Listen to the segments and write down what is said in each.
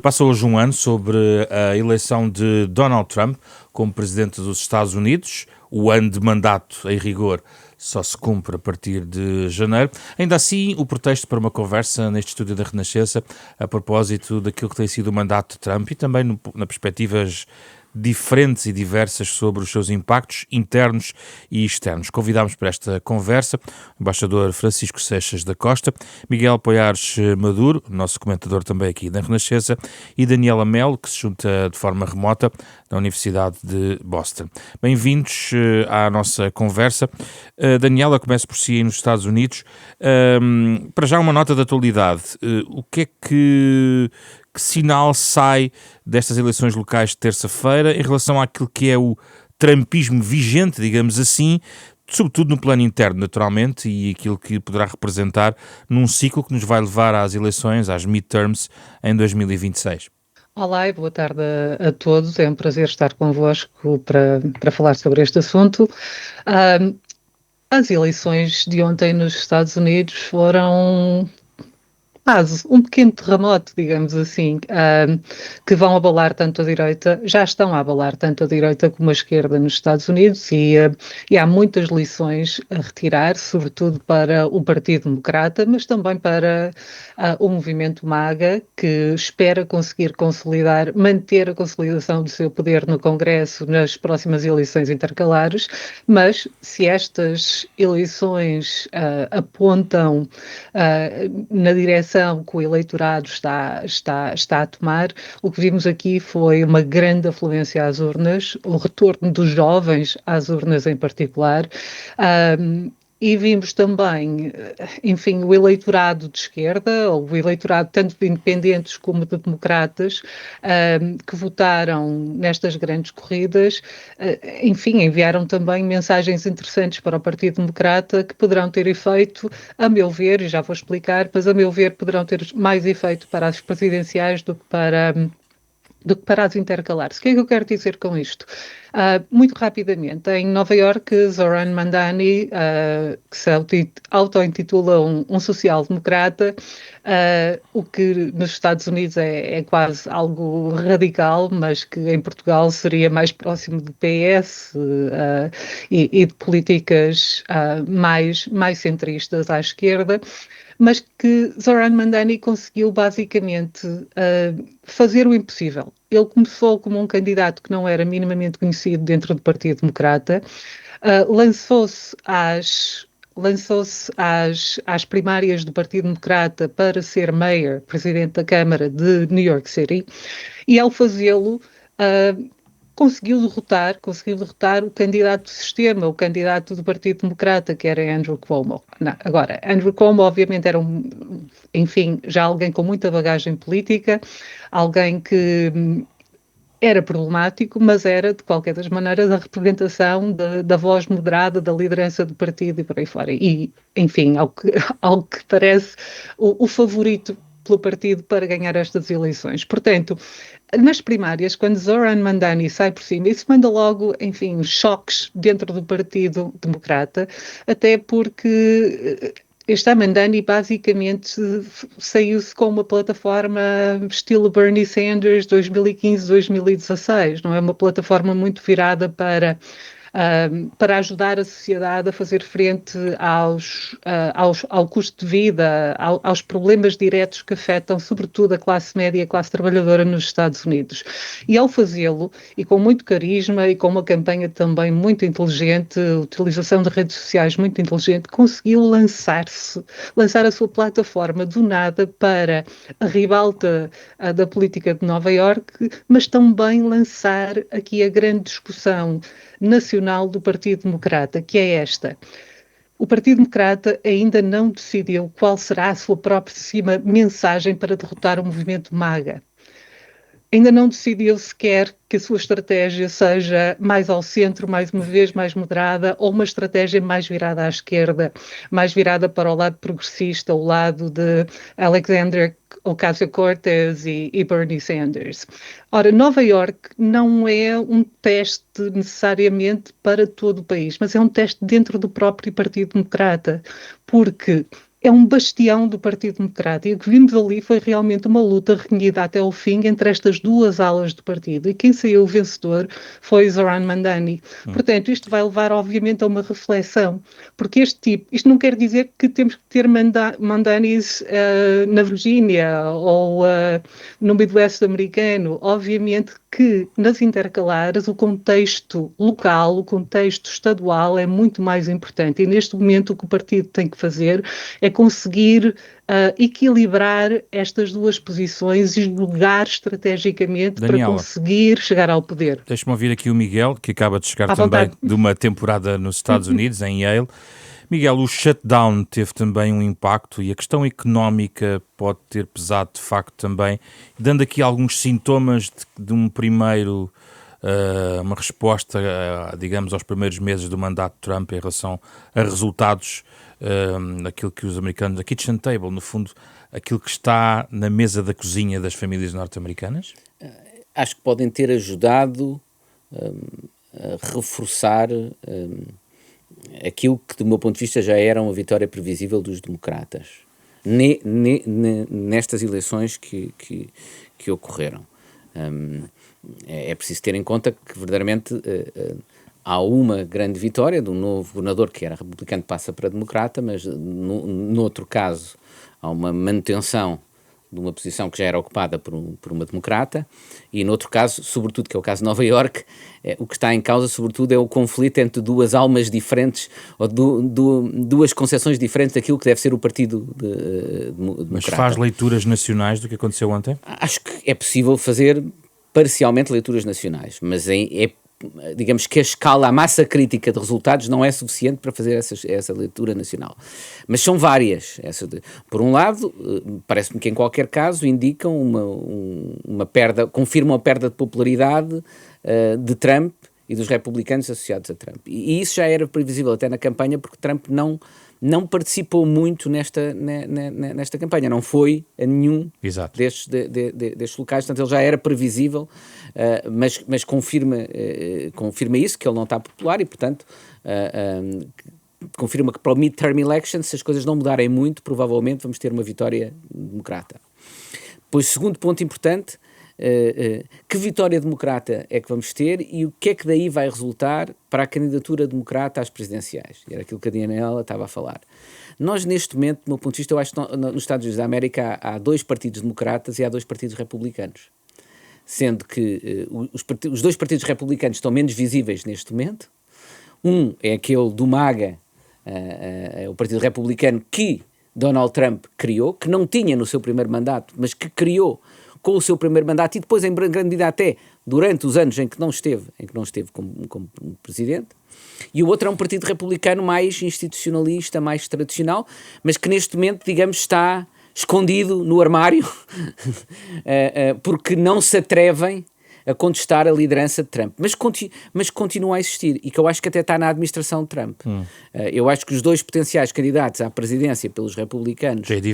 Passa hoje um ano sobre a eleição de Donald Trump como presidente dos Estados Unidos. O ano de mandato, em rigor, só se cumpre a partir de janeiro. Ainda assim, o pretexto para uma conversa neste estúdio da Renascença a propósito daquilo que tem sido o mandato de Trump e também na perspectivas diferentes e diversas sobre os seus impactos internos e externos. Convidámos para esta conversa o embaixador Francisco Seixas da Costa, Miguel Poiares Maduro, nosso comentador também aqui da Renascença, e Daniela Melo, que se junta de forma remota da Universidade de Boston. Bem-vindos à nossa conversa. Daniela, começo por si aí nos Estados Unidos. Para já uma nota de atualidade. O que é que sinal sai destas eleições locais de terça-feira em relação àquilo que é o trumpismo vigente, digamos assim, sobretudo no plano interno, naturalmente, e aquilo que poderá representar num ciclo que nos vai levar às eleições, às midterms, em 2026? Olá e boa tarde a todos. É um prazer estar convosco para falar sobre este assunto. Ah, as eleições de ontem nos Estados Unidos foram quase um pequeno terremoto, digamos assim, que vão abalar tanto a direita, já estão a abalar tanto a direita como a esquerda nos Estados Unidos e há muitas lições a retirar, sobretudo para o Partido Democrata, mas também para o movimento MAGA, que espera conseguir consolidar, manter a consolidação do seu poder no Congresso nas próximas eleições intercalares, mas se estas eleições apontam na direção que o eleitorado está a tomar, o que vimos aqui foi uma grande afluência às urnas, o retorno dos jovens às urnas em particular, e vimos também, enfim, o eleitorado de esquerda, ou o eleitorado tanto de independentes como de democratas, que votaram nestas grandes corridas, enfim, enviaram também mensagens interessantes para o Partido Democrata que poderão ter efeito, a meu ver, e já vou explicar, mas a meu ver poderão ter mais efeito para as presidenciais do que para as intercalares. O que é que eu quero dizer com isto? Muito rapidamente, em Nova Iorque, Zoran Mandani, que se auto-intitula um social-democrata, o que nos Estados Unidos é quase algo radical, mas que em Portugal seria mais próximo do PS e de políticas mais centristas à esquerda, mas que Zoran Mandani conseguiu basicamente fazer o impossível. Ele começou como um candidato que não era minimamente conhecido dentro do Partido Democrata, lançou-se às primárias do Partido Democrata para ser mayor, presidente da Câmara de New York City, e ao fazê-lo conseguiu derrotar o candidato do sistema, o candidato do Partido Democrata, que era Andrew Cuomo. Não, agora, Andrew Cuomo obviamente era enfim, já alguém com muita bagagem política, alguém que era problemático, mas era, de qualquer das maneiras, a representação da voz moderada, da liderança do partido e por aí fora. E, enfim, ao que parece, o favorito pelo partido para ganhar estas eleições. Portanto, nas primárias, quando Zoran Mandani sai por cima, isso manda logo, enfim, choques dentro do Partido Democrata, até porque este Mandani basicamente saiu-se com uma plataforma estilo Bernie Sanders 2015-2016, não é? Uma plataforma muito virada para ajudar a sociedade a fazer frente ao custo de vida, aos problemas diretos que afetam sobretudo a classe média e a classe trabalhadora nos Estados Unidos. E ao fazê-lo, e com muito carisma e com uma campanha também muito inteligente, utilização de redes sociais muito inteligente, conseguiu lançar a sua plataforma do nada para a ribalta da política de Nova Iorque, mas também lançar aqui a grande discussão nacional do Partido Democrata, que é esta. O Partido Democrata ainda não decidiu qual será a sua próxima mensagem para derrotar o movimento MAGA. Ainda não decidiu sequer que a sua estratégia seja mais ao centro, mais uma vez mais moderada, ou uma estratégia mais virada à esquerda, mais virada para o lado progressista, o lado de Alexandria Ocasio-Cortez e Bernie Sanders. Ora, Nova Iorque não é um teste necessariamente para todo o país, mas é um teste dentro do próprio Partido Democrata, porque é um bastião do Partido Democrático. O que vimos ali foi realmente uma luta renhida até ao fim entre estas duas alas do partido. E quem saiu vencedor foi Zoran Mandani. Portanto, isto vai levar, obviamente, a uma reflexão. Porque isto não quer dizer que temos que ter Mandanis na Virgínia ou no Midwest americano. Obviamente que nas intercalares o contexto local, o contexto estadual é muito mais importante. E neste momento o que o partido tem que fazer é conseguir equilibrar estas duas posições e jogar estrategicamente Daniela, para conseguir chegar ao poder. Deixa-me ouvir aqui o Miguel, que acaba de chegar À também vontade. de uma temporada nos Estados Unidos, em Yale. Miguel, o shutdown teve também um impacto e a questão económica pode ter pesado de facto também, dando aqui alguns sintomas de um primeiro, uma resposta, digamos, aos primeiros meses do mandato de Trump em relação a resultados, aquilo que os americanos, a kitchen table, no fundo, aquilo que está na mesa da cozinha das famílias norte-americanas? Acho que podem ter ajudado a reforçar aquilo que, do meu ponto de vista, já era uma vitória previsível dos democratas nestas eleições que ocorreram. É preciso ter em conta que, verdadeiramente, há uma grande vitória de um novo governador que era republicano, passa para democrata, mas no outro caso há uma manutenção de uma posição que já era ocupada por uma democrata, e no outro caso, sobretudo, que é o caso de Nova Iorque, o que está em causa, sobretudo, é o conflito entre duas almas diferentes, ou duas concepções diferentes daquilo que deve ser o Partido Democrata. Mas faz leituras nacionais do que aconteceu ontem? Acho que é possível fazer parcialmente leituras nacionais, mas digamos que a massa crítica de resultados não é suficiente para fazer essa leitura nacional. Mas são várias. Por um lado, parece-me que em qualquer caso indicam uma perda, confirmam a perda de popularidade de Trump e dos republicanos associados a Trump. E isso já era previsível até na campanha, porque Trump não participou muito nesta campanha, não foi a nenhum destes locais, portanto ele já era previsível, mas confirma isso, que ele não está popular, e portanto confirma que para o midterm election, se as coisas não mudarem muito, provavelmente vamos ter uma vitória democrata. Pois, segundo ponto importante, que vitória democrata é que vamos ter e o que é que daí vai resultar para a candidatura democrata às presidenciais? E era aquilo que a Daniela estava a falar. Nós, neste momento, do meu ponto de vista, eu acho que nos Estados Unidos da América há dois partidos democratas e há dois partidos republicanos. Sendo que os dois partidos republicanos estão menos visíveis neste momento. Um é aquele do MAGA, o Partido Republicano, que Donald Trump criou, que não tinha no seu primeiro mandato, mas que criou com o seu primeiro mandato e depois, em grande medida, até durante os anos em que não esteve como presidente. E o outro é um partido republicano mais institucionalista, mais tradicional, mas que neste momento, digamos, está escondido no armário porque não se atrevem a contestar a liderança de Trump, mas continua a existir, e que eu acho que até está na administração de Trump. Eu acho que os dois potenciais candidatos à presidência pelos republicanos, J.D.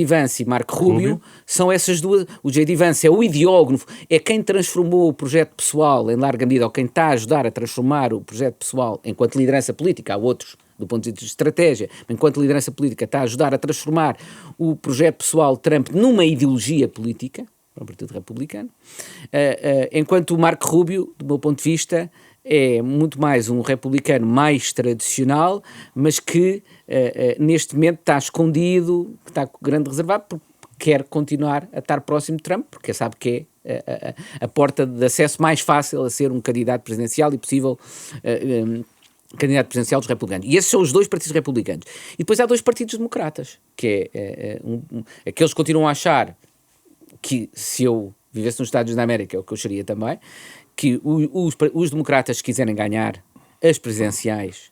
Vance e Marco Rubio, são essas duas. O J.D. Vance é o ideólogo, é quem transformou o projeto pessoal em larga medida, ou quem está a ajudar a transformar o projeto pessoal enquanto liderança política. Há outros do ponto de vista de estratégia, enquanto liderança política está a ajudar a transformar o projeto pessoal de Trump numa ideologia política para o Partido Republicano, enquanto o Marco Rubio, do meu ponto de vista, é muito mais um republicano mais tradicional, mas que neste momento está escondido, está grande reservado, porque quer continuar a estar próximo de Trump, porque sabe que é a porta de acesso mais fácil a ser um candidato presidencial e possível candidato presidencial dos republicanos. E esses são os dois partidos republicanos. E depois há dois partidos democratas, que aqueles que continuam a achar que, se eu vivesse nos Estados Unidos da América, é o que eu acharia também, que os democratas, se quiserem ganhar as presidenciais,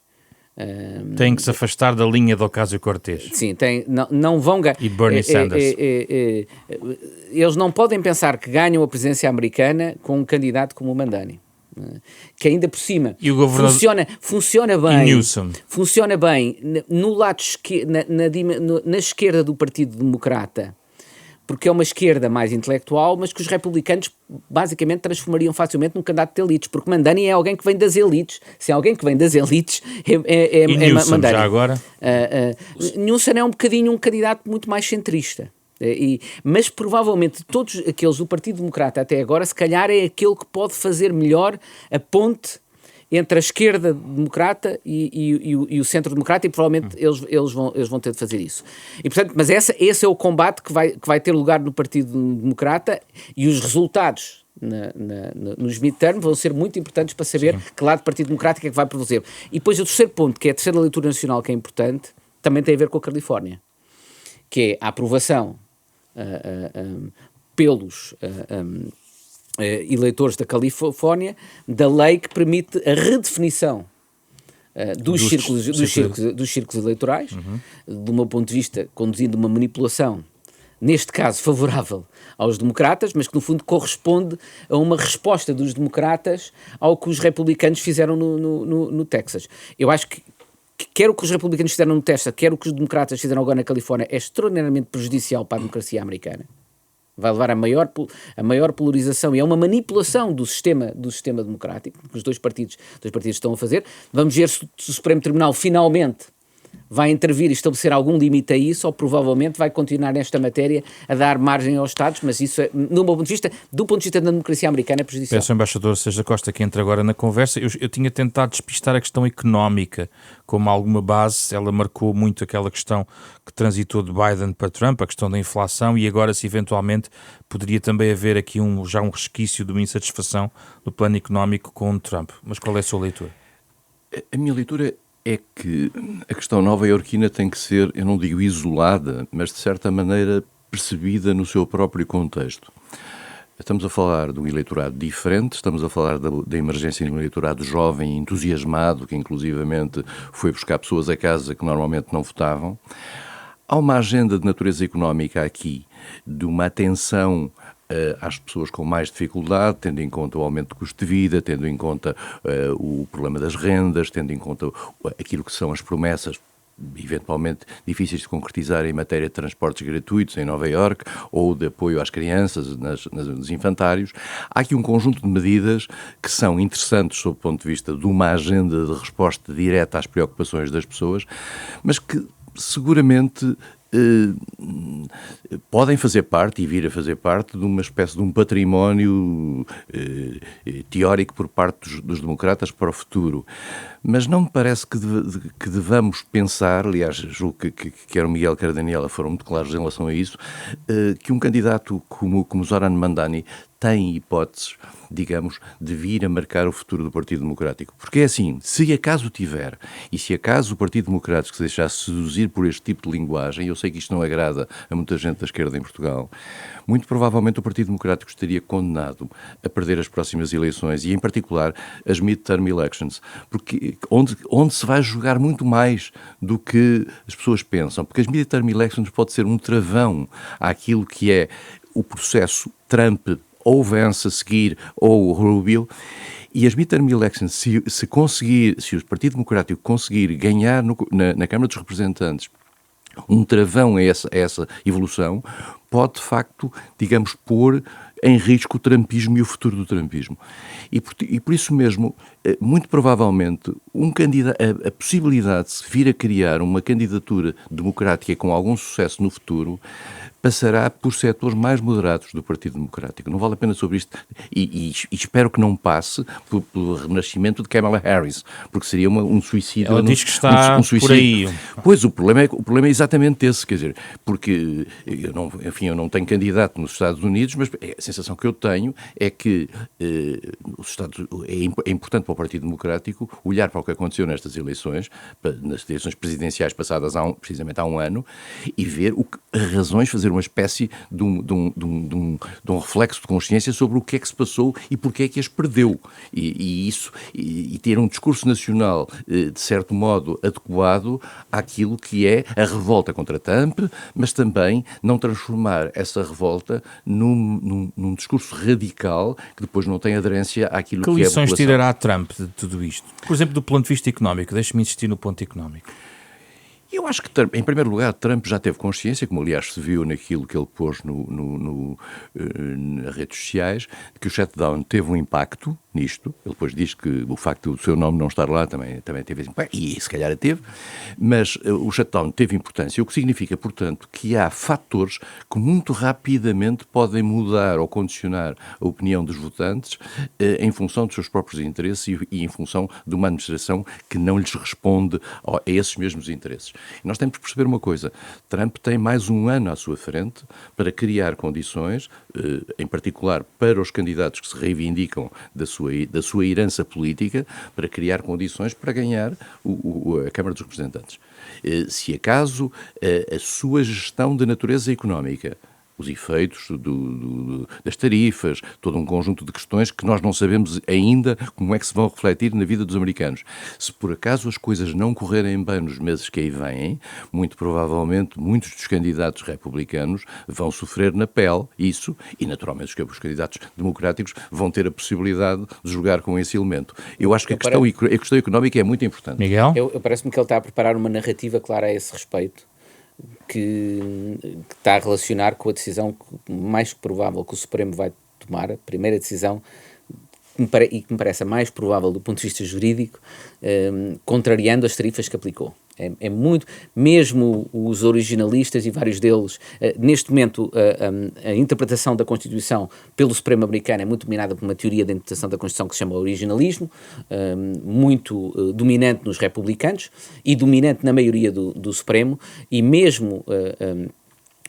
têm que se afastar da linha de Ocasio-Cortez. Sim, não vão ganhar. E Bernie Sanders. Eles não podem pensar que ganham a presidência americana com um candidato como o Mandani, que ainda por cima funciona bem. Funciona bem no lado na esquerda do Partido Democrata, porque é uma esquerda mais intelectual, mas que os republicanos basicamente transformariam facilmente num candidato de elites, porque Mandani é alguém que vem das elites. Se é alguém que vem das elites, é Mandani. Já agora? Newsom é um bocadinho um candidato muito mais centrista. Mas provavelmente todos aqueles do Partido Democrata até agora, se calhar é aquele que pode fazer melhor a ponte entre a esquerda democrata e o centro democrata, e provavelmente eles vão ter de fazer isso. E, portanto, mas esse é o combate que vai ter lugar no Partido Democrata, e os resultados nos midterm vão ser muito importantes para saber que lado do Partido Democrático é que vai prevalecer. E depois o terceiro ponto, que é a terceira leitura nacional, que é importante, também tem a ver com a Califórnia, que é a aprovação pelos eleitores da Califórnia da lei que permite a redefinição dos círculos eleitorais, do meu ponto de vista, conduzindo uma manipulação, neste caso favorável aos democratas, mas que no fundo corresponde a uma resposta dos democratas ao que os republicanos fizeram no Texas. Eu acho que quer o que os republicanos fizeram no Texas, quer o que os democratas fizeram agora na Califórnia, é extraordinariamente prejudicial para a democracia americana. Vai levar a maior polarização, e é uma manipulação do sistema democrático que os dois partidos estão a fazer. Vamos ver se o Supremo Tribunal finalmente vai intervir e estabelecer algum limite a isso, ou provavelmente vai continuar nesta matéria a dar margem aos Estados, mas isso, do ponto de vista da democracia americana, é prejudicial. Peço ao embaixador Sérgio Costa que entre agora na conversa. Eu tinha tentado despistar a questão económica como alguma base. Ela marcou muito aquela questão que transitou de Biden para Trump, a questão da inflação, e agora se eventualmente poderia também haver aqui já um resquício de uma insatisfação do plano económico com Trump. Mas qual é a sua leitura? A minha leitura é que a questão nova-iorquina tem que ser, eu não digo isolada, mas de certa maneira percebida no seu próprio contexto. Estamos a falar de um eleitorado diferente, estamos a falar da emergência de um eleitorado jovem, entusiasmado, que inclusivamente foi buscar pessoas a casa que normalmente não votavam. Há uma agenda de natureza económica aqui, de uma atenção às pessoas com mais dificuldade, tendo em conta o aumento do custo de vida, tendo em conta o problema das rendas, tendo em conta aquilo que são as promessas eventualmente difíceis de concretizar em matéria de transportes gratuitos em Nova Iorque ou de apoio às crianças nos infantários. Há aqui um conjunto de medidas que são interessantes sob o ponto de vista de uma agenda de resposta direta às preocupações das pessoas, mas que seguramente podem fazer parte e vir a fazer parte de uma espécie de um património teórico por parte dos democratas para o futuro. Mas não me parece que devamos pensar, aliás, julgo que quer o Miguel, quer a Daniela foram muito claros em relação a isso, que um candidato como Zoran Mandani tem hipóteses, digamos, de vir a marcar o futuro do Partido Democrático. Porque é assim, se acaso tiver, e se acaso o Partido Democrático se deixasse seduzir por este tipo de linguagem, eu sei que isto não agrada a muita gente da esquerda em Portugal, muito provavelmente o Partido Democrático estaria condenado a perder as próximas eleições, e em particular as midterm elections, porque onde se vai jogar muito mais do que as pessoas pensam, porque as midterm elections pode ser um travão àquilo que é o processo Trump ou Vance a seguir, ou Rubio, e as midterm elections, se o Partido Democrático conseguir ganhar na Câmara dos Representantes um travão a essa evolução, pode de facto, digamos, pôr em risco o trumpismo e o futuro do trumpismo. E por isso mesmo, muito provavelmente, a possibilidade de se vir a criar uma candidatura democrática com algum sucesso no futuro passará por setores mais moderados do Partido Democrático. Não vale a pena sobre isto, e espero que não passe pelo renascimento de Kamala Harris, porque seria um suicídio. Ela diz que está por aí. Pois, o problema é exatamente esse, quer dizer, porque eu não tenho candidato nos Estados Unidos, mas a sensação que eu tenho é que é importante para o Partido Democrático olhar para o que aconteceu nestas eleições, nas eleições presidenciais passadas precisamente há um ano, e ver as razões, fazer uma espécie de um reflexo de consciência sobre o que é que se passou e porque é que as perdeu. E ter um discurso nacional, de certo modo, adequado àquilo que é a revolta contra Trump, mas também não transformar essa revolta num discurso radical que depois não tem aderência àquilo que é a população. Que lições tirará Trump de tudo isto? Por exemplo, do ponto de vista económico, deixe-me insistir no ponto económico. Eu acho que, em primeiro lugar, Trump já teve consciência, como aliás se viu naquilo que ele pôs nas redes sociais, de que o shutdown teve um impacto nisto. Ele depois diz que o facto do seu nome não estar lá também teve esse impacto, e se calhar teve, mas o shutdown teve importância, o que significa, portanto, que há fatores que muito rapidamente podem mudar ou condicionar a opinião dos votantes em função dos seus próprios interesses e em função de uma administração que não lhes responde a esses mesmos interesses. E nós temos que perceber uma coisa: Trump tem mais um ano à sua frente para criar condições, em particular para os candidatos que se reivindicam da sua herança política, para criar condições para ganhar a Câmara dos Representantes. Se acaso a sua gestão de natureza económica, os efeitos das tarifas, todo um conjunto de questões que nós não sabemos ainda como é que se vão refletir na vida dos americanos. Se por acaso as coisas não correrem bem nos meses que aí vêm, muito provavelmente muitos dos candidatos republicanos vão sofrer na pele isso, e naturalmente os candidatos democráticos vão ter a possibilidade de jogar com esse elemento. Eu acho que a questão económica é muito importante. Miguel? Parece-me que ele está a preparar uma narrativa clara a esse respeito, que está a relacionar com a decisão mais provável que o Supremo vai tomar, a primeira decisão, e que me parece a mais provável do ponto de vista jurídico, contrariando as tarifas que aplicou. É muito, mesmo os originalistas e vários deles, neste momento a interpretação da Constituição pelo Supremo americano é muito dominada por uma teoria da interpretação da Constituição que se chama originalismo, muito dominante nos republicanos e dominante na maioria do Supremo, e mesmo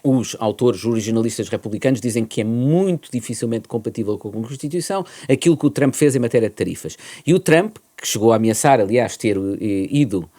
os autores originalistas republicanos dizem que é muito dificilmente compatível com a Constituição aquilo que o Trump fez em matéria de tarifas. E o Trump, que chegou a ameaçar, aliás, ter ido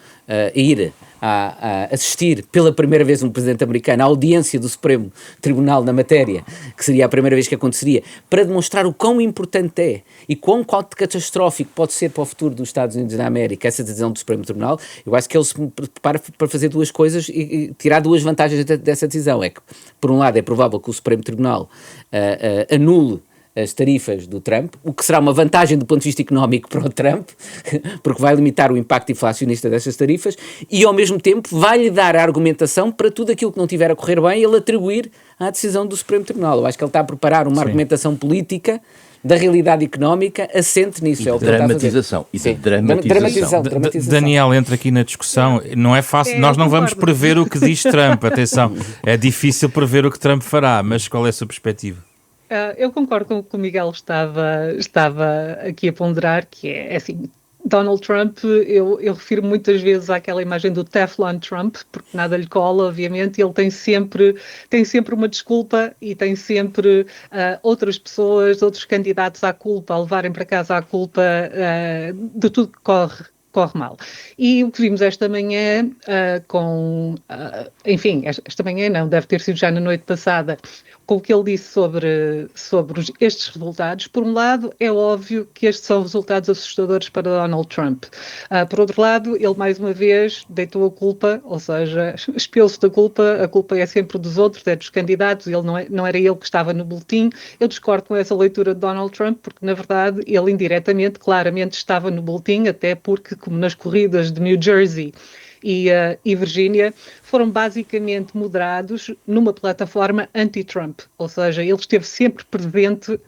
a assistir pela primeira vez um presidente americano à audiência do Supremo Tribunal na matéria, que seria a primeira vez que aconteceria, para demonstrar o quão importante é e quão catastrófico pode ser para o futuro dos Estados Unidos da América essa decisão do Supremo Tribunal. Eu acho que ele se prepara para fazer duas coisas e tirar duas vantagens dessa decisão. É que, por um lado, é provável que o Supremo Tribunal anule as tarifas do Trump, o que será uma vantagem do ponto de vista económico para o Trump, porque vai limitar o impacto inflacionista dessas tarifas, e ao mesmo tempo vai-lhe dar a argumentação para tudo aquilo que não tiver a correr bem, ele atribuir à decisão do Supremo Tribunal. Eu acho que ele está a preparar uma argumentação política da realidade económica assente nisso. E de dramatização. Daniel entra aqui na discussão. Não é fácil, nós não vamos prever o que diz Trump, atenção, é difícil prever o que Trump fará, mas qual é a sua perspectiva? Eu concordo com o que o Miguel estava aqui a ponderar, que é assim, Donald Trump, eu refiro muitas vezes àquela imagem do Teflon Trump, porque nada lhe cola, obviamente, ele tem sempre uma desculpa e tem sempre outras pessoas, outros candidatos à culpa, a levarem para casa a culpa de tudo que corre mal. E o que vimos esta manhã esta manhã não, deve ter sido já na noite passada, com o que ele disse sobre estes resultados. Por um lado, é óbvio que estes são resultados assustadores para Donald Trump. Por outro lado, ele mais uma vez deitou a culpa, ou seja, espiou-se da culpa, a culpa é sempre dos outros, é dos candidatos, ele não era ele que estava no boletim. Eu discordo com essa leitura de Donald Trump, porque na verdade ele indiretamente, claramente estava no boletim, até porque, como nas corridas de New Jersey e Virgínia, foram basicamente moderados numa plataforma anti-Trump, ou seja, ele esteve sempre presente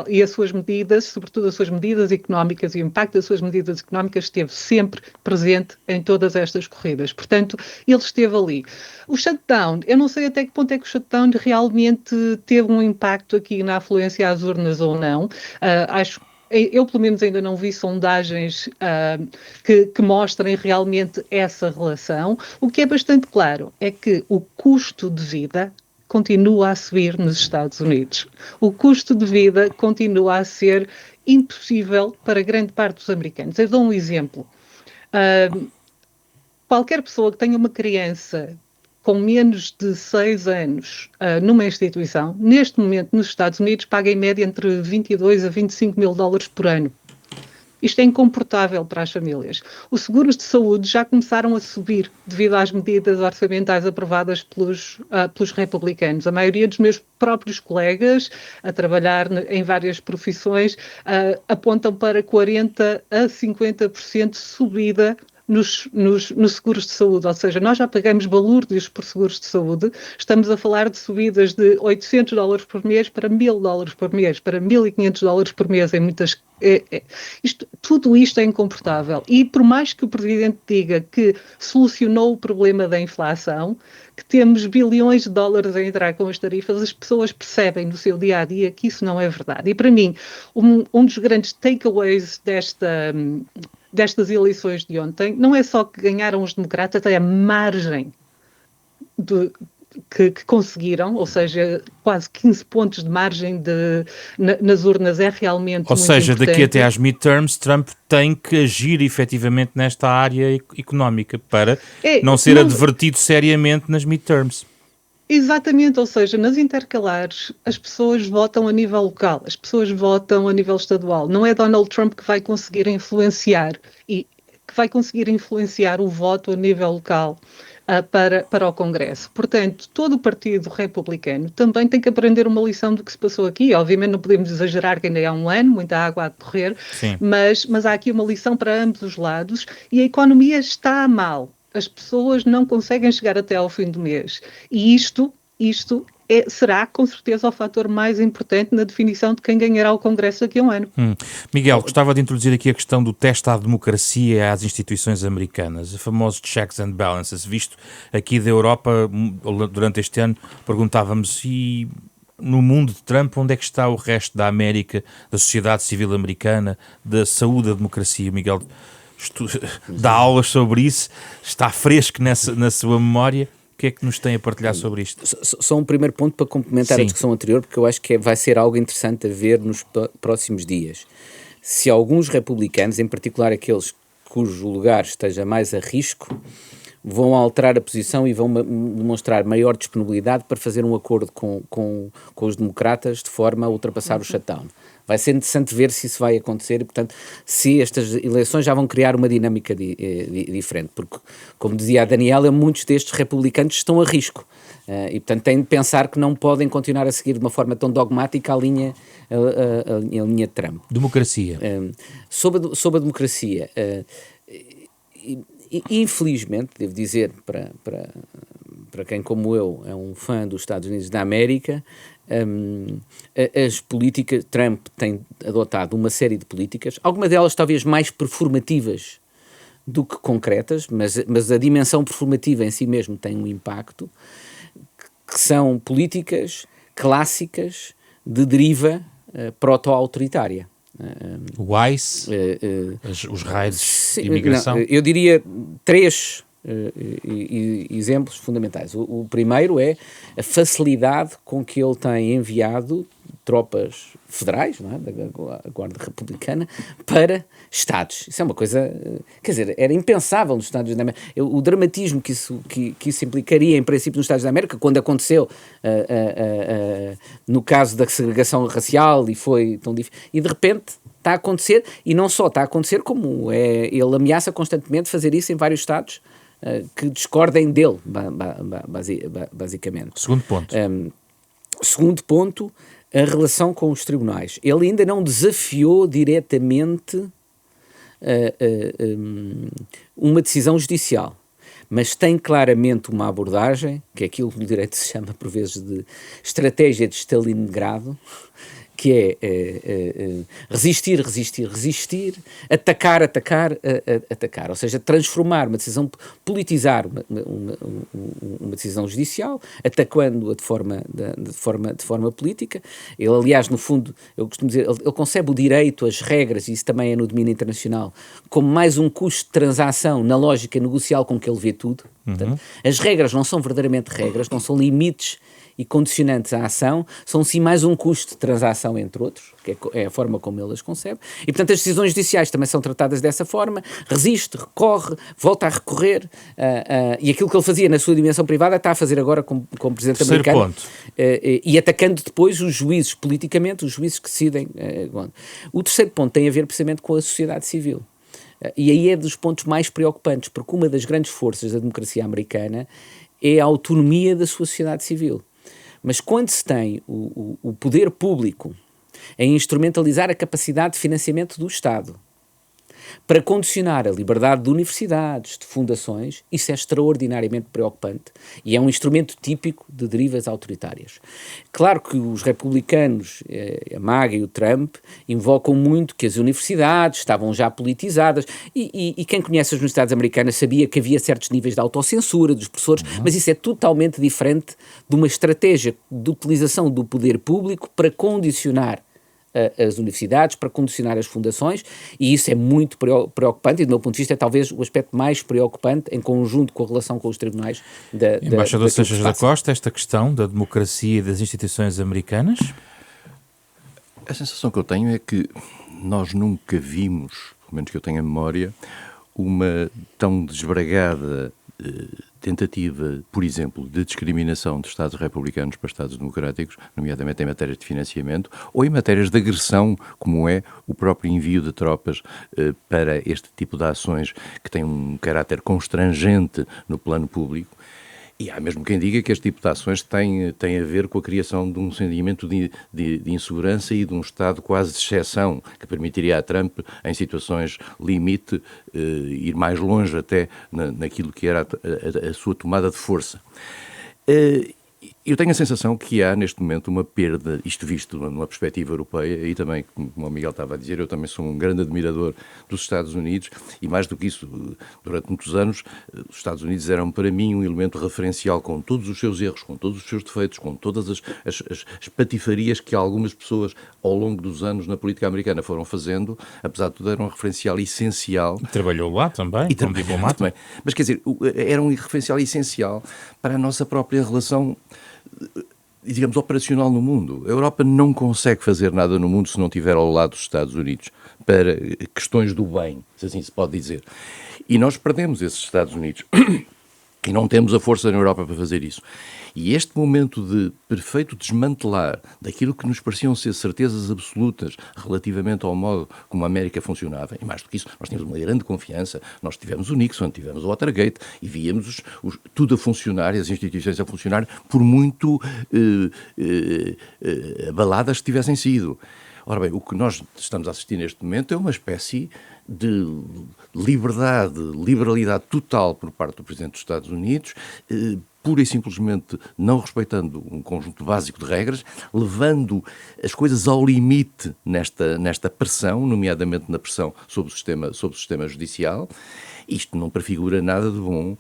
e as suas medidas, sobretudo as suas medidas económicas e o impacto das suas medidas económicas esteve sempre presente em todas estas corridas. Portanto, ele esteve ali. O shutdown, eu não sei até que ponto é que o shutdown realmente teve um impacto aqui na afluência às urnas ou não. Eu, pelo menos, ainda não vi sondagens que mostrem realmente essa relação. O que é bastante claro é que o custo de vida continua a subir nos Estados Unidos. O custo de vida continua a ser impossível para grande parte dos americanos. Eu dou um exemplo. Qualquer pessoa que tenha uma criança com menos de 6 anos numa instituição, neste momento nos Estados Unidos, paga em média entre 22 a 25 mil dólares por ano. Isto é incomportável para as famílias. Os seguros de saúde já começaram a subir devido às medidas orçamentais aprovadas pelos republicanos. A maioria dos meus próprios colegas a trabalhar em várias profissões apontam para 40% a 50% subida nos seguros de saúde, ou seja, nós já pagamos balúrdios por seguros de saúde, estamos a falar de subidas de $800 por mês para $1.000 por mês, para $1.500 por mês em muitas... Tudo isto é incomportável. E por mais que o Presidente diga que solucionou o problema da inflação, que temos bilhões de dólares a entrar com as tarifas, as pessoas percebem no seu dia-a-dia que isso não é verdade. E para mim, um dos grandes takeaways destas eleições de ontem não é só que ganharam os democratas, é a margem que conseguiram, ou seja, quase 15 pontos de margem nas urnas é realmente ou muito seja, importante. daqui até às midterms, Trump tem que agir efetivamente nesta área económica para não ser advertido seriamente nas midterms. Exatamente, ou seja, nas intercalares as pessoas votam a nível local, as pessoas votam a nível estadual. Não é Donald Trump que vai conseguir influenciar o voto a nível local para o Congresso. Portanto, todo o Partido Republicano também tem que aprender uma lição do que se passou aqui. Obviamente não podemos exagerar que ainda há um ano, muita água a correr, mas há aqui uma lição para ambos os lados e a economia está mal. As pessoas não conseguem chegar até ao fim do mês. E isto será, com certeza, o fator mais importante na definição de quem ganhará o Congresso daqui a um ano. Miguel, gostava de introduzir aqui a questão do teste à democracia e às instituições americanas, os famosos checks and balances. Visto aqui da Europa, durante este ano, perguntávamos e no mundo de Trump, onde é que está o resto da América, da sociedade civil americana, da saúde da democracia? Miguel dá aulas sobre isso, está fresco na sua memória. O que é que nos tem a partilhar sobre isto? Só um primeiro ponto para complementar a discussão anterior, porque eu acho que vai ser algo interessante a ver nos próximos dias. Se alguns republicanos, em particular aqueles cujo lugar esteja mais a risco, vão alterar a posição e vão demonstrar maior disponibilidade para fazer um acordo com os democratas de forma a ultrapassar o shutdown. Vai ser interessante ver se isso vai acontecer e, portanto, se estas eleições já vão criar uma dinâmica diferente, porque, como dizia a Daniela, muitos destes republicanos estão a risco e, portanto, têm de pensar que não podem continuar a seguir de uma forma tão dogmática a linha de Trump. Democracia. Sobre a democracia, infelizmente, devo dizer, para quem como eu é um fã dos Estados Unidos da América, as políticas, Trump tem adotado uma série de políticas, algumas delas talvez mais performativas do que concretas, mas a dimensão performativa em si mesmo tem um impacto, que são políticas clássicas de deriva proto-autoritária. O ICE, os raids de imigração? Eu diria 3 exemplos fundamentais. O primeiro é a facilidade com que ele tem enviado tropas federais, não é, da Guarda Republicana, para Estados. Isso é uma coisa, quer dizer, era impensável nos Estados Unidos da América. O dramatismo que isso implicaria, em princípio, nos Estados Unidos da América, quando aconteceu no caso da segregação racial e foi tão difícil, e de repente está a acontecer, e não só está a acontecer, como ele ameaça constantemente fazer isso em vários Estados que discordem dele, basicamente. Segundo ponto. Segundo ponto, a relação com os tribunais. Ele ainda não desafiou diretamente uma decisão judicial, mas tem claramente uma abordagem, que é aquilo que no direito se chama, por vezes, de estratégia de Stalingrado, que é resistir, atacar, ou seja, transformar uma decisão, politizar uma decisão judicial, atacando-a de forma política. Ele, aliás, no fundo, eu costumo dizer, ele concebe o direito, as regras, e isso também é no domínio internacional, como mais um custo de transação na lógica negocial com que ele vê tudo. Portanto, as regras não são verdadeiramente regras, não são limites e condicionantes à ação, são sim mais um custo de transação, entre outros, que é a forma como ele as concebe, e portanto as decisões judiciais também são tratadas dessa forma, resiste, recorre, volta a recorrer, e aquilo que ele fazia na sua dimensão privada está a fazer agora como Presidente americano, e atacando depois os juízes, politicamente, os juízes que decidem. O terceiro ponto tem a ver precisamente com a sociedade civil. E aí é dos pontos mais preocupantes, porque uma das grandes forças da democracia americana é a autonomia da sua sociedade civil. Mas quando se tem o poder público a instrumentalizar a capacidade de financiamento do Estado para condicionar a liberdade de universidades, de fundações, isso é extraordinariamente preocupante e é um instrumento típico de derivas autoritárias. Claro que os republicanos, a MAGA e o Trump, invocam muito que as universidades estavam já politizadas e quem conhece as universidades americanas sabia que havia certos níveis de autocensura dos professores, mas isso é totalmente diferente de uma estratégia de utilização do poder público para condicionar as universidades, para condicionar as fundações, e isso é muito preocupante e, do meu ponto de vista, é talvez o aspecto mais preocupante em conjunto com a relação com os tribunais Embaixador Seixas da Costa, esta questão da democracia e das instituições americanas? A sensação que eu tenho é que nós nunca vimos, pelo menos que eu tenha memória, uma tão desbragada tentativa, por exemplo, de discriminação de Estados republicanos para Estados democráticos, nomeadamente em matérias de financiamento, ou em matérias de agressão, como é o próprio envio de tropas para este tipo de ações que têm um caráter constrangente no plano público. E há mesmo quem diga que este tipo de ações tem a ver com a criação de um sentimento de insegurança e de um estado quase de exceção que permitiria a Trump, em situações limite, ir mais longe até naquilo que era a sua tomada de força. Eu tenho a sensação que há, neste momento, uma perda, isto visto numa perspectiva europeia, e também, como o Miguel estava a dizer, eu também sou um grande admirador dos Estados Unidos, e mais do que isso, durante muitos anos, os Estados Unidos eram para mim um elemento referencial com todos os seus erros, com todos os seus defeitos, com todas as patifarias que algumas pessoas, ao longo dos anos na política americana foram fazendo, apesar de tudo, era um referencial essencial. E trabalhou lá também, como diplomata. Também. Mas, quer dizer, era um referencial essencial para a nossa própria relação, digamos, operacional no mundo. A Europa não consegue fazer nada no mundo se não estiver ao lado dos Estados Unidos para questões do bem, se assim se pode dizer. E nós perdemos esses Estados Unidos e não temos a força na Europa para fazer isso. E este momento de perfeito desmantelar daquilo que nos pareciam ser certezas absolutas relativamente ao modo como a América funcionava, e mais do que isso, nós tínhamos uma grande confiança, nós tivemos o Nixon, tivemos o Watergate, e víamos tudo a funcionar, e as instituições a funcionar, por muito abaladas que tivessem sido. Ora bem, o que nós estamos a assistir neste momento é uma espécie de liberalidade total por parte do Presidente dos Estados Unidos, pura e simplesmente não respeitando um conjunto básico de regras, levando as coisas ao limite nesta pressão, nomeadamente na pressão sobre o sistema judicial. Isto não prefigura nada de bom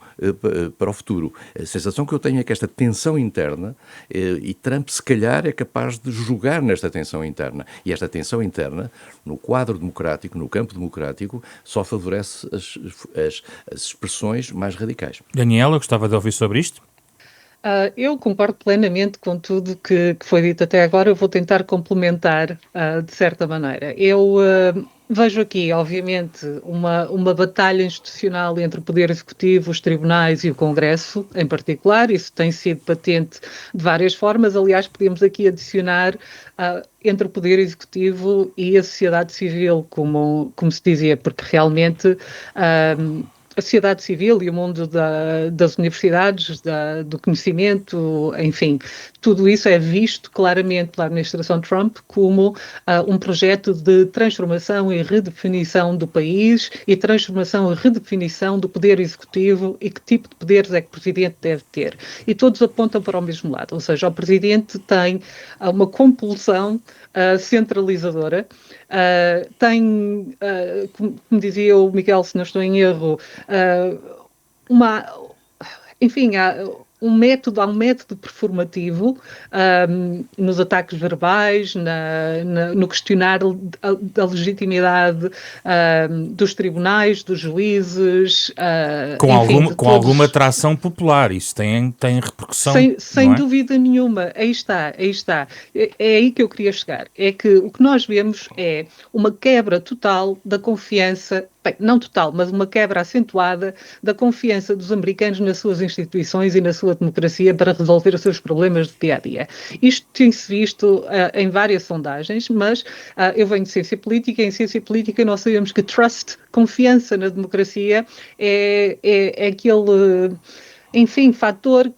para o futuro. A sensação que eu tenho é que esta tensão interna, e Trump se calhar é capaz de jogar nesta tensão interna. E esta tensão interna, no quadro democrático, no campo democrático, só favorece as expressões mais radicais. Daniela, gostava de ouvir sobre isto? Eu concordo plenamente com tudo que foi dito até agora. Eu vou tentar complementar de certa maneira. Eu vejo aqui, obviamente, uma batalha institucional entre o Poder Executivo, os tribunais e o Congresso, em particular. Isso tem sido patente de várias formas. Aliás, podemos aqui adicionar entre o Poder Executivo e a sociedade civil, como se dizia, porque realmente a sociedade civil e o mundo das universidades, do conhecimento, enfim, tudo isso é visto claramente pela administração Trump como um projeto de transformação e redefinição do país e transformação e redefinição do poder executivo e que tipo de poderes é que o Presidente deve ter. E todos apontam para o mesmo lado, ou seja, o Presidente tem uma compulsão centralizadora, tem, como dizia o Miguel, se não estou em erro, enfim, há um método performativo nos ataques verbais, no questionar da legitimidade dos tribunais, dos juízes. Com alguma tração popular, isso tem repercussão. Sem dúvida nenhuma, aí está. É aí que eu queria chegar. É que o que nós vemos é uma quebra total da confiança. Bem, não total, mas uma quebra acentuada da confiança dos americanos nas suas instituições e na sua democracia para resolver os seus problemas de dia-a-dia. Isto tem-se visto em várias sondagens, mas eu venho de ciência política, e em ciência política nós sabemos que trust, confiança na democracia, é aquele, enfim, fator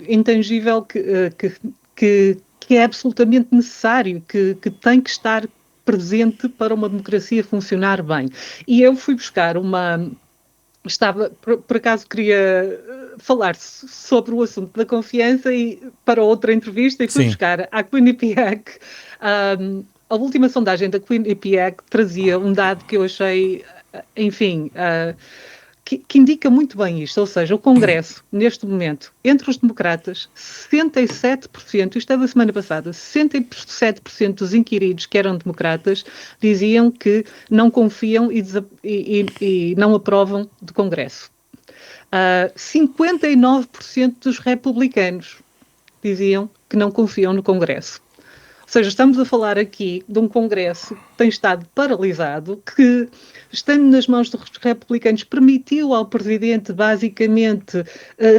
intangível que é absolutamente necessário, que tem que estar presente para uma democracia funcionar bem. E eu fui buscar por acaso queria falar sobre o assunto da confiança para outra entrevista e fui buscar a Quinnipiac. A última sondagem da Quinnipiac trazia um dado que eu achei, enfim, que indica muito bem isto, ou seja, o Congresso, neste momento, entre os democratas, 67%, isto é da semana passada, 67% dos inquiridos que eram democratas diziam que não confiam e não aprovam do Congresso. 59% dos republicanos diziam que não confiam no Congresso. Ou seja, estamos a falar aqui de um Congresso que tem estado paralisado, que, estando nas mãos dos republicanos, permitiu ao Presidente, basicamente,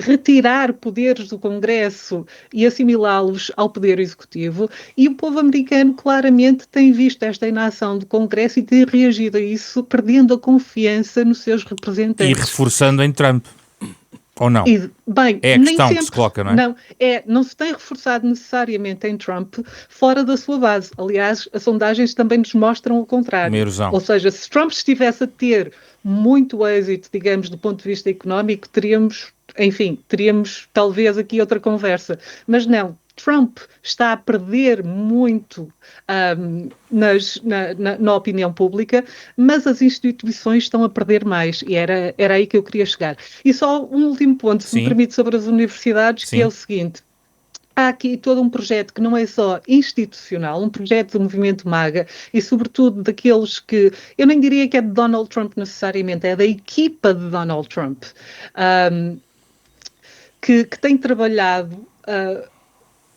retirar poderes do Congresso e assimilá-los ao Poder Executivo, e o povo americano claramente tem visto esta inação do Congresso e tem reagido a isso, perdendo a confiança nos seus representantes. E reforçando em Trump. Ou não? Bem, é a questão que se coloca, não é? Não se tem reforçado necessariamente em Trump fora da sua base. Aliás, as sondagens também nos mostram o contrário. Uma erosão. Ou seja, se Trump estivesse a ter muito êxito, digamos, do ponto de vista económico, teríamos talvez aqui outra conversa. Mas não. Trump está a perder muito na opinião pública, mas as instituições estão a perder mais, e era aí que eu queria chegar. E só um último ponto, se me permite, sobre as universidades, que é o seguinte: há aqui todo um projeto que não é só institucional, um projeto do movimento MAGA e, sobretudo, daqueles que, eu nem diria que é de Donald Trump necessariamente, é da equipa de Donald Trump, que tem trabalhado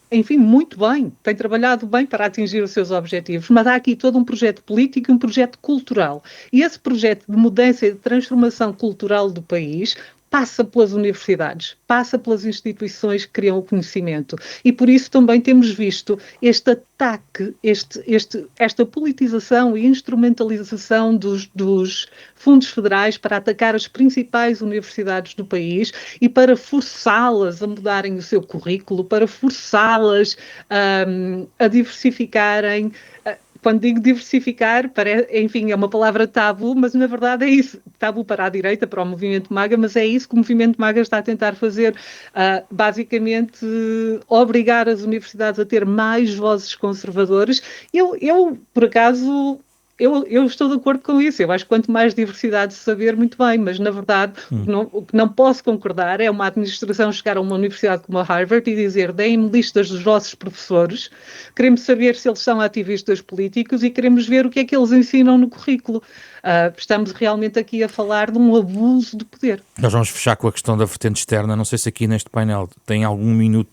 enfim, muito bem, tem trabalhado bem para atingir os seus objetivos, mas há aqui todo um projeto político e um projeto cultural. E esse projeto de mudança e de transformação cultural do país passa pelas universidades, passa pelas instituições que criam o conhecimento. E por isso também temos visto este ataque, esta politização e instrumentalização dos fundos federais para atacar as principais universidades do país e para forçá-las a mudarem o seu currículo, para forçá-las a diversificarem. Quando digo diversificar, enfim, é uma palavra tabu, mas na verdade é isso. Tabu para a direita, para o movimento MAGA, mas é isso que o movimento MAGA está a tentar fazer. Basicamente, obrigar as universidades a ter mais vozes conservadoras. Eu por acaso... Eu estou de acordo com isso. Eu acho que quanto mais diversidade se saber, muito bem, mas na verdade o que não posso concordar é uma administração chegar a uma universidade como a Harvard e dizer: deem-me listas dos vossos professores, queremos saber se eles são ativistas políticos e queremos ver o que é que eles ensinam no currículo. Estamos realmente aqui a falar de um abuso de poder. Nós vamos fechar com a questão da vertente externa. Não sei se aqui neste painel tem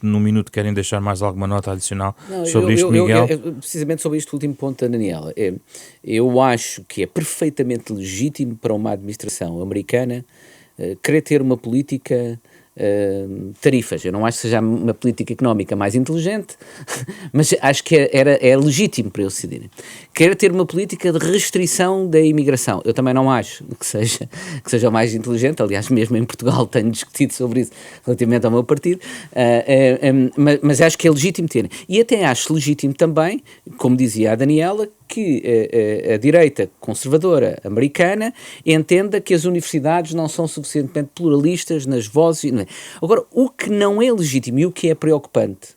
num minuto querem deixar mais alguma nota adicional sobre isto, Miguel? Precisamente sobre este último ponto, Daniela. Eu acho que é perfeitamente legítimo para uma administração americana querer ter uma política tarifas. Eu não acho que seja uma política económica mais inteligente, mas acho que é legítimo para eles decidirem. Quer ter uma política de restrição da imigração. Eu também não acho que seja o mais inteligente. Aliás, mesmo em Portugal tenho discutido sobre isso relativamente ao meu partido, mas acho que é legítimo terem. E até acho legítimo também, como dizia a Daniela, que a direita conservadora americana entenda que as universidades não são suficientemente pluralistas nas vozes. Agora, o que não é legítimo e o que é preocupante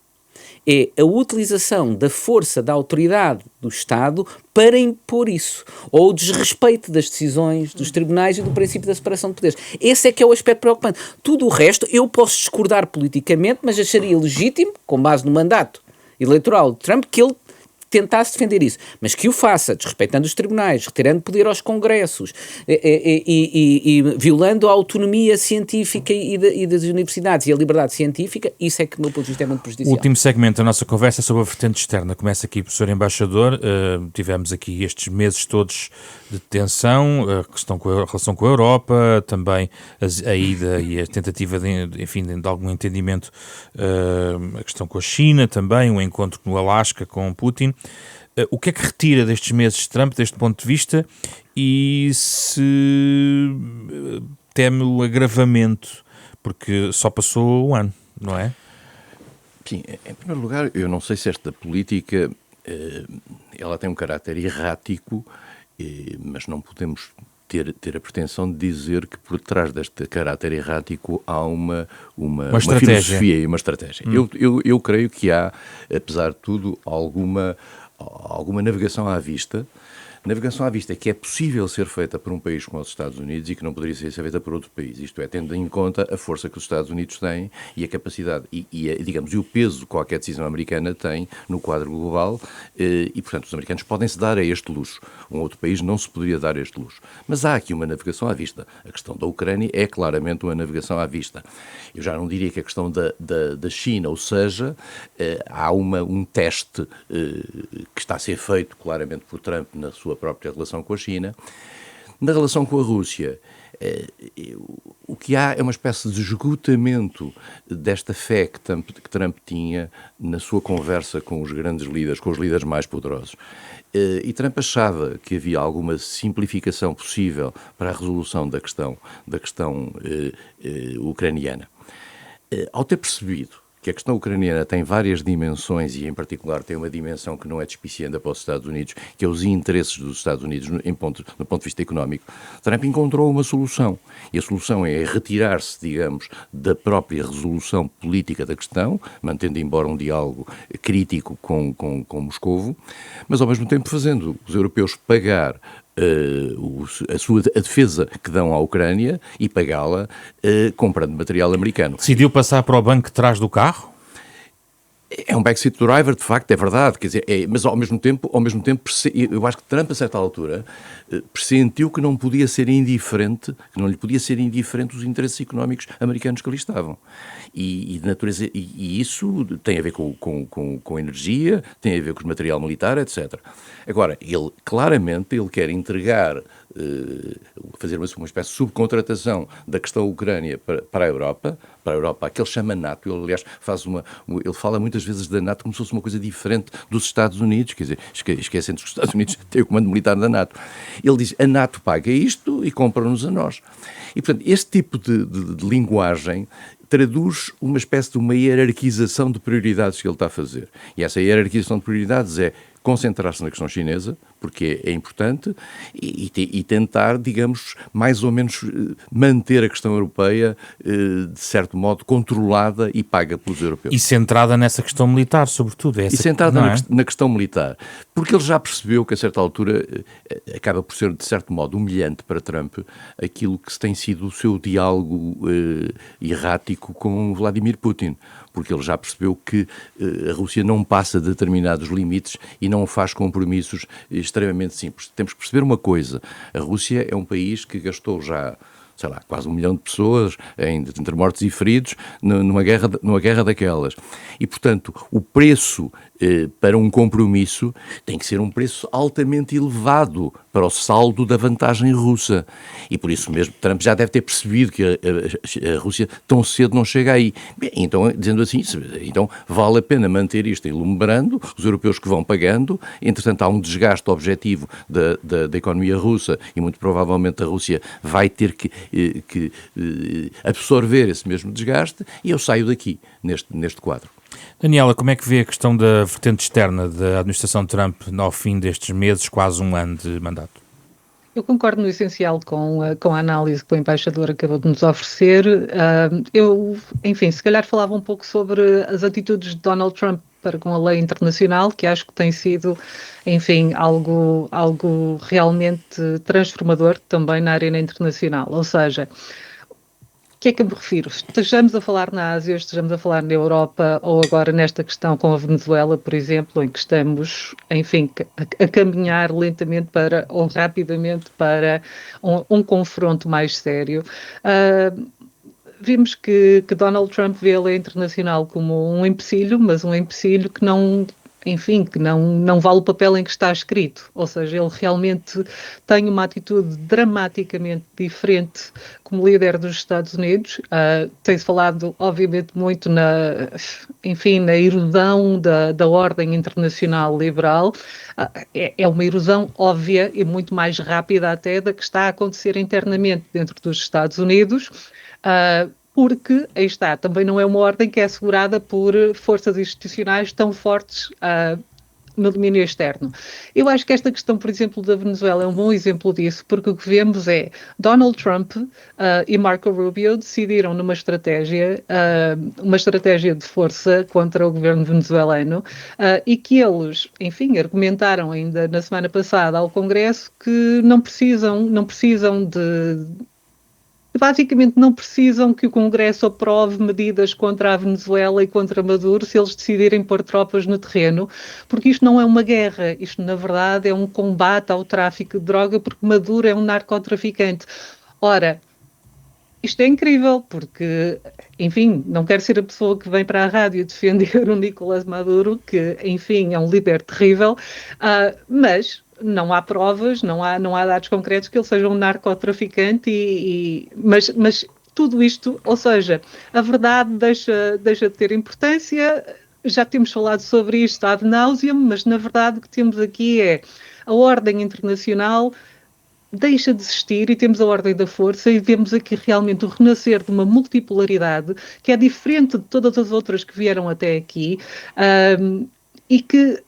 é a utilização da força da autoridade do Estado para impor isso, ou o desrespeito das decisões dos tribunais e do princípio da separação de poderes. Esse é que é o aspecto preocupante. Tudo o resto eu posso discordar politicamente, mas acharia legítimo, com base no mandato eleitoral de Trump, que ele tentasse defender isso, mas que o faça desrespeitando os tribunais, retirando poder aos congressos e violando a autonomia científica e das universidades e a liberdade científica. Isso é que, do meu ponto de vista, é muito prejudicial. O último segmento da nossa conversa é sobre a vertente externa. Começa aqui, professor embaixador. Tivemos aqui estes meses todos de tensão, a relação com a Europa, também a ida e a tentativa de algum entendimento, a questão com a China também, o encontro no Alasca com Putin. O que é que retira destes meses de Trump, deste ponto de vista, e se teme o agravamento, porque só passou um ano, não é? Sim, em primeiro lugar, eu não sei se esta política ela tem um caráter errático, mas não podemos ter a pretensão de dizer que por trás deste caráter errático há uma filosofia e uma estratégia. Eu creio que há, apesar de tudo, alguma navegação à vista. Navegação à vista que é possível ser feita por um país como os Estados Unidos e que não poderia ser feita por outro país. Isto é, tendo em conta a força que os Estados Unidos têm e a capacidade e o peso que qualquer decisão americana tem no quadro global e, portanto, os americanos podem-se dar a este luxo. Um outro país não se poderia dar a este luxo. Mas há aqui uma navegação à vista. A questão da Ucrânia é claramente uma navegação à vista. Eu já não diria que a questão da China, ou seja, há um teste que está a ser feito claramente por Trump na sua própria relação com a China. Na relação com a Rússia, o que há é uma espécie de esgotamento desta fé que Trump tinha na sua conversa com os grandes líderes, com os líderes mais poderosos. E Trump achava que havia alguma simplificação possível para a resolução da questão ucraniana. Ao ter percebido que a questão ucraniana tem várias dimensões e, em particular, tem uma dimensão que não é despicienda para os Estados Unidos, que é os interesses dos Estados Unidos no ponto de vista económico, Trump encontrou uma solução. E a solução é retirar-se, digamos, da própria resolução política da questão, mantendo embora um diálogo crítico com Moscovo, mas, ao mesmo tempo, fazendo os europeus pagar a defesa que dão à Ucrânia e pagá-la comprando material americano. Decidiu passar para o banco de trás do carro? É um backseat driver, de facto, é verdade, quer dizer, mas ao mesmo tempo, eu acho que Trump, a certa altura, pressentiu que não podia ser indiferente, que não lhe podia ser indiferente os interesses económicos americanos que ali estavam. E de natureza, e isso tem a ver com energia, tem a ver com o material militar, etc. Agora, ele quer entregar, fazer uma espécie de subcontratação da questão Ucrânia para a Europa, a que ele chama NATO. Ele, aliás, ele fala muitas vezes da NATO como se fosse uma coisa diferente dos Estados Unidos, quer dizer, esquecendo que os Estados Unidos têm o comando militar da NATO. Ele diz, a NATO paga isto e compra-nos a nós. E, portanto, este tipo de linguagem traduz uma espécie de uma hierarquização de prioridades que ele está a fazer. E essa hierarquização de prioridades é concentrar-se na questão chinesa, porque é importante, e tentar, digamos, mais ou menos manter a questão europeia, de certo modo, controlada e paga pelos europeus. E centrada nessa questão militar, sobretudo. E centrada na questão militar. Porque ele já percebeu que, a certa altura, acaba por ser, de certo modo, humilhante para Trump aquilo que tem sido o seu diálogo errático com Vladimir Putin. Porque ele já percebeu que a Rússia não passa de determinados limites e não faz compromissos extremamente simples. Temos que perceber uma coisa, a Rússia é um país que gastou já, sei lá, quase 1 milhão de pessoas, entre mortos e feridos, numa guerra daquelas. E, portanto, o preço para um compromisso tem que ser um preço altamente elevado para o saldo da vantagem russa. E por isso mesmo Trump já deve ter percebido que a Rússia tão cedo não chega aí. Bem, então, dizendo assim, então vale a pena manter isto enlumbrando, os europeus que vão pagando, entretanto há um desgaste objetivo da economia russa e muito provavelmente a Rússia vai ter que absorver esse mesmo desgaste e eu saio daqui, neste quadro. Daniela, como é que vê a questão da vertente externa da administração Trump ao fim destes meses, quase 1 ano de mandato? Eu concordo no essencial com a análise que o embaixador acabou de nos oferecer. Enfim, se calhar falava um pouco sobre as atitudes de Donald Trump para com a lei internacional, que acho que tem sido, enfim, algo realmente transformador também na arena internacional. Ou seja, o que é que eu me refiro? Estejamos a falar na Ásia, estejamos a falar na Europa ou agora nesta questão com a Venezuela, por exemplo, em que estamos, enfim, a caminhar lentamente ou rapidamente para um confronto mais sério. Vimos que Donald Trump vê a lei internacional como um empecilho, mas um empecilho que não vale o papel em que está escrito. Ou seja, ele realmente tem uma atitude dramaticamente diferente como líder dos Estados Unidos. Tem-se falado, obviamente, muito na erosão da ordem internacional liberal. É uma erosão óbvia e muito mais rápida até da que está a acontecer internamente dentro dos Estados Unidos. Porque, aí está, também não é uma ordem que é assegurada por forças institucionais tão fortes no domínio externo. Eu acho que esta questão, por exemplo, da Venezuela é um bom exemplo disso, porque o que vemos é Donald Trump e Marco Rubio decidiram numa estratégia, uma estratégia de força contra o governo venezuelano, e que eles, enfim, argumentaram ainda na semana passada ao Congresso que não precisam basicamente não precisam que o Congresso aprove medidas contra a Venezuela e contra Maduro se eles decidirem pôr tropas no terreno, porque isto não é uma guerra, isto na verdade é um combate ao tráfico de droga, porque Maduro é um narcotraficante. Ora, isto é incrível, porque, enfim, não quero ser a pessoa que vem para a rádio defender o Nicolás Maduro, que, enfim, é um líder terrível, mas não há provas, não há dados concretos que ele seja um narcotraficante, mas tudo isto, ou seja, a verdade deixa de ter importância. Já temos falado sobre isto ad nauseam, mas na verdade o que temos aqui é a ordem internacional deixa de existir e temos a ordem da força e vemos aqui realmente o renascer de uma multipolaridade que é diferente de todas as outras que vieram até aqui, e que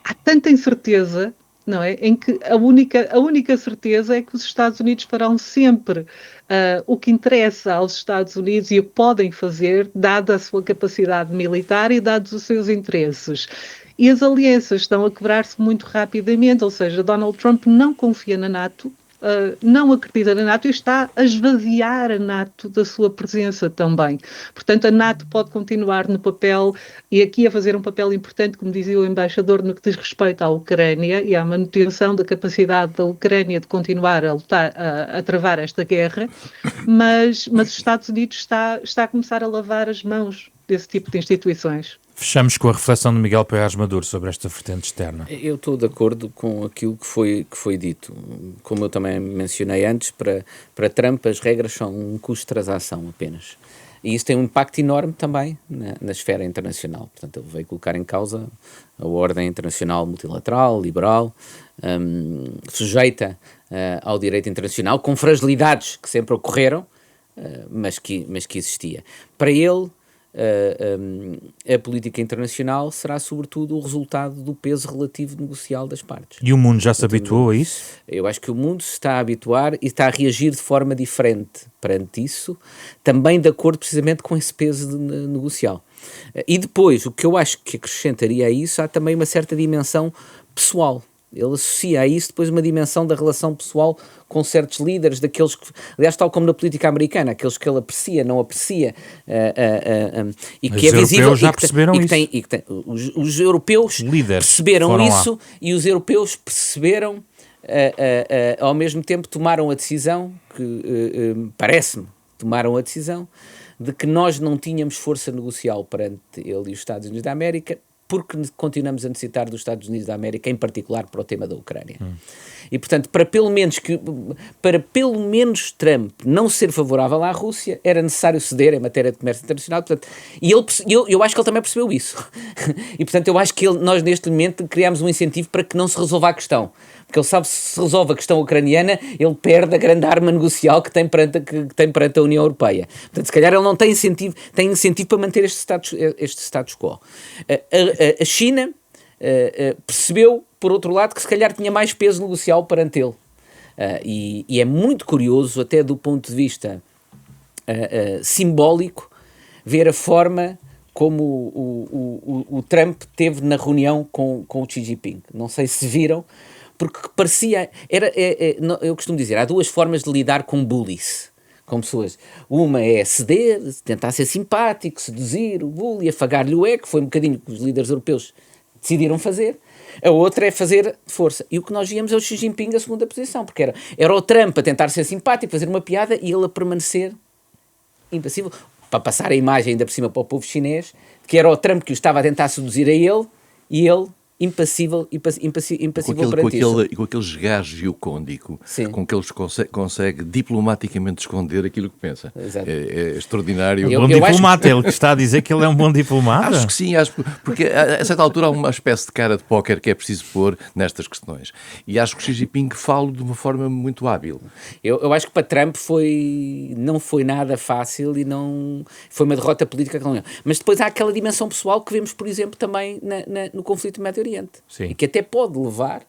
há tanta incerteza, não é? Em que a única certeza é que os Estados Unidos farão sempre o que interessa aos Estados Unidos e o que podem fazer, dada a sua capacidade militar e dados os seus interesses. E as alianças estão a quebrar-se muito rapidamente, ou seja, Donald Trump não confia na NATO, não acredita na NATO e está a esvaziar a NATO da sua presença também. Portanto, a NATO pode continuar no papel e aqui a fazer um papel importante, como dizia o embaixador, no que diz respeito à Ucrânia e à manutenção da capacidade da Ucrânia de continuar a lutar, a travar esta guerra, mas os Estados Unidos está a começar a lavar as mãos desse tipo de instituições. Fechamos com a reflexão de Miguel Paes Maduro sobre esta vertente externa. Eu estou de acordo com aquilo que foi dito. Como eu também mencionei antes, para Trump as regras são um custo de transação apenas. E isso tem um impacto enorme também na esfera internacional. Portanto, ele veio colocar em causa a ordem internacional multilateral, liberal, sujeita ao direito internacional, com fragilidades que sempre ocorreram, mas que existia. Para ele, a política internacional será sobretudo o resultado do peso relativo negocial das partes. E o mundo já se habituou a isso? Eu acho que o mundo se está a habituar e está a reagir de forma diferente perante isso, também de acordo precisamente com esse peso negocial. E depois, o que eu acho que acrescentaria a isso, há também uma certa dimensão pessoal. Ele associa a isso depois uma dimensão da relação pessoal com certos líderes, daqueles que, aliás, tal como na política americana, aqueles que ele aprecia, não aprecia, e que é visível. Os europeus já perceberam isso. Os europeus perceberam isso e os europeus perceberam, ao mesmo tempo tomaram a decisão, parece-me, tomaram a decisão de que nós não tínhamos força negocial perante ele e os Estados Unidos da América, porque continuamos a necessitar dos Estados Unidos da América, em particular para o tema da Ucrânia. E, portanto, para pelo menos Trump não ser favorável à Rússia, era necessário ceder em matéria de comércio internacional. Portanto, e eu acho que ele também percebeu isso. E, portanto, eu acho que nós, neste momento, criámos um incentivo para que não se resolva a questão. Porque ele sabe que se resolve a questão ucraniana, ele perde a grande arma negocial que tem perante a União Europeia. Portanto, se calhar ele não tem incentivo para manter este status quo. A China percebeu, por outro lado, que se calhar tinha mais peso negocial perante ele. E é muito curioso, até do ponto de vista simbólico, ver a forma como o Trump teve na reunião com o Xi Jinping. Não sei se viram, porque parecia... eu costumo dizer, há duas formas de lidar com bullies, com pessoas. Uma é ceder, tentar ser simpático, seduzir o bully, afagar-lhe o ego, que foi um bocadinho que os líderes europeus decidiram fazer. A outra é fazer força. E o que nós víamos é o Xi Jinping a segunda posição, porque era o Trump a tentar ser simpático, fazer uma piada e ele a permanecer impassível, para passar a imagem ainda por cima para o povo chinês, que era o Trump que o estava a tentar seduzir a ele e ele impassível perante isso. Com aquele esgajo geocôndico, com que ele consegue diplomaticamente esconder aquilo que pensa. É extraordinário. Bom diplomata, ele que está a dizer que ele é um bom diplomata? Acho que sim, porque a certa altura há uma espécie de cara de póquer que é preciso pôr nestas questões. E acho que o Xi Jinping fala de uma forma muito hábil. Eu acho que para Trump não foi nada fácil e não foi uma derrota política. Mas depois há aquela dimensão pessoal que vemos, por exemplo, também no conflito do Médio Oriente. Oriente. Sim. E que até pode levar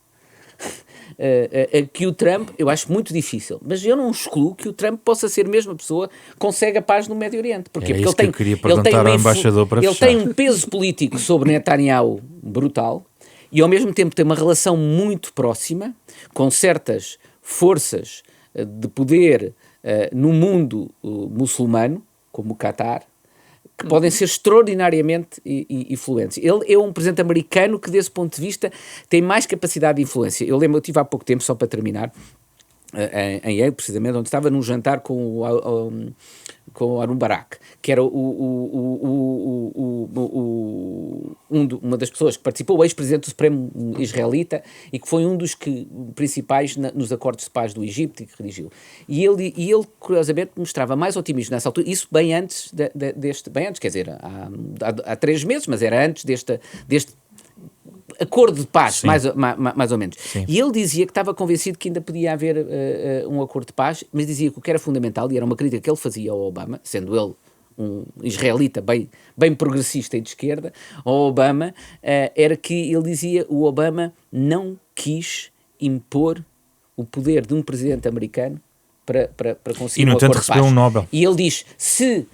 a que o Trump, eu acho muito difícil, mas eu não excluo que o Trump possa ser mesmo a pessoa que consegue a paz no Médio Oriente. Porquê? É Porque isso que eu queria perguntar ao embaixador para ele fechar. tem um peso político sobre Netanyahu brutal e ao mesmo tempo tem uma relação muito próxima com certas forças de poder no mundo muçulmano, como o Qatar, que podem ser extraordinariamente influentes. Ele é um presidente americano que, desse ponto de vista, tem mais capacidade de influência. Eu lembro, eu tive há pouco tempo, só para terminar, em Yale, precisamente, onde estava num jantar com o Harun Barak, que era uma das pessoas que participou, o ex-presidente do Supremo israelita, e que foi um dos principais nos acordos de paz do Egito, e que redigiu. E ele, curiosamente, mostrava mais otimismo nessa altura, isso bem antes quer dizer, há 3 meses, mas era antes deste acordo de paz, mais ou menos. Sim. E ele dizia que estava convencido que ainda podia haver um acordo de paz, mas dizia que o que era fundamental, e era uma crítica que ele fazia ao Obama, sendo ele um israelita bem progressista e de esquerda, ao Obama, era que ele dizia que o Obama não quis impor o poder de um presidente americano para conseguir no um entanto acordo de paz. recebeu um Nobel. E ele diz, se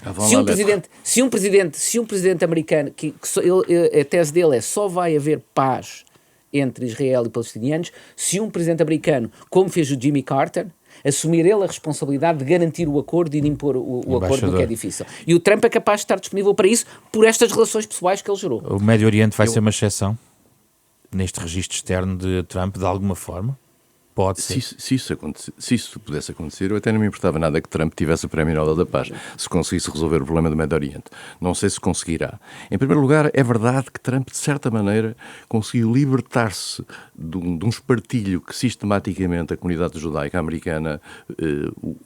um presidente americano, a tese dele é só vai haver paz entre Israel e palestinianos se um presidente americano, como fez o Jimmy Carter, assumir ele a responsabilidade de garantir o acordo e de impor o acordo, no que é difícil. E o Trump é capaz de estar disponível para isso por estas relações pessoais que ele gerou. O Médio Oriente vai ser uma exceção neste registro externo de Trump, de alguma forma? Pode ser. Se isso pudesse acontecer, eu até não me importava nada que Trump tivesse o Prémio Nobel da Paz, se conseguisse resolver o problema do Médio Oriente. Não sei se conseguirá. Em primeiro lugar, é verdade que Trump, de certa maneira, conseguiu libertar-se de um espartilho que sistematicamente a comunidade judaica americana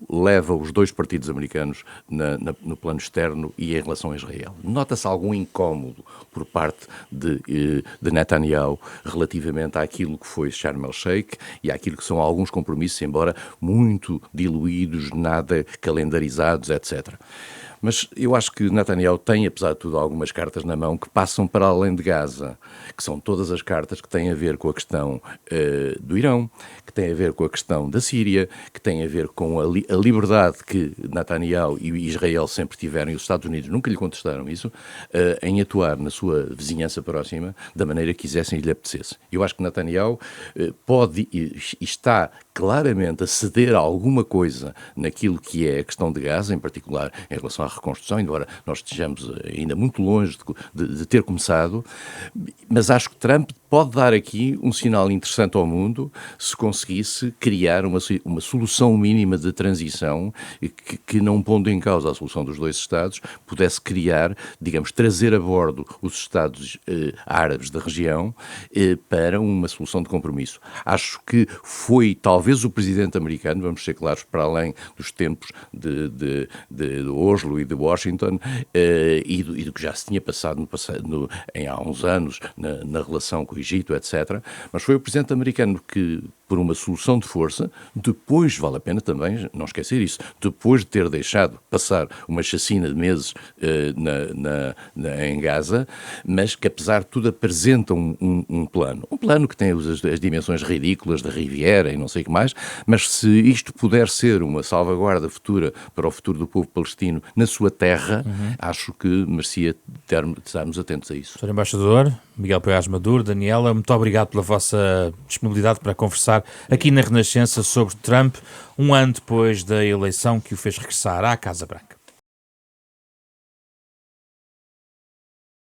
leva os 2 partidos americanos no plano externo e em relação a Israel. Nota-se algum incómodo por parte de Netanyahu relativamente àquilo que foi Sharm el-Sheikh e àquilo que são alguns compromissos, embora muito diluídos, nada calendarizados, etc. Mas eu acho que Netanyahu tem, apesar de tudo, algumas cartas na mão que passam para além de Gaza, que são todas as cartas que têm a ver com a questão do Irão, que têm a ver com a questão da Síria, que têm a ver com a liberdade que Netanyahu e Israel sempre tiveram, e os Estados Unidos nunca lhe contestaram isso, em atuar na sua vizinhança próxima da maneira que quisessem e lhe apetecesse. Eu acho que Netanyahu pode e está claramente a ceder a alguma coisa naquilo que é a questão de Gaza, em particular em relação à reconstrução, embora nós estejamos ainda muito longe de ter começado, mas acho que Trump pode dar aqui um sinal interessante ao mundo se conseguisse criar uma solução mínima de transição que não pondo em causa a solução dos 2 Estados, pudesse criar, digamos, trazer a bordo os Estados árabes da região para uma solução de compromisso. Acho que foi talvez o presidente americano, vamos ser claros, para além dos tempos de Oslo e de Washington e do que já se tinha passado há uns anos na relação com o Egito, etc. Mas foi o presidente americano que, por uma solução de força, depois, vale a pena também não esquecer isso, depois de ter deixado passar uma chacina de meses em Gaza, mas que apesar de tudo apresenta um plano que tem as dimensões ridículas da Riviera e não sei o que mais, mas se isto puder ser uma salvaguarda futura para o futuro do povo palestino na sua terra, acho que merecia estarmos atentos a isso. Sr. Embaixador, Miguel Paiás Maduro, Daniela, muito obrigado pela vossa disponibilidade para conversar aqui na Renascença sobre Trump, um ano depois da eleição que o fez regressar à Casa Branca.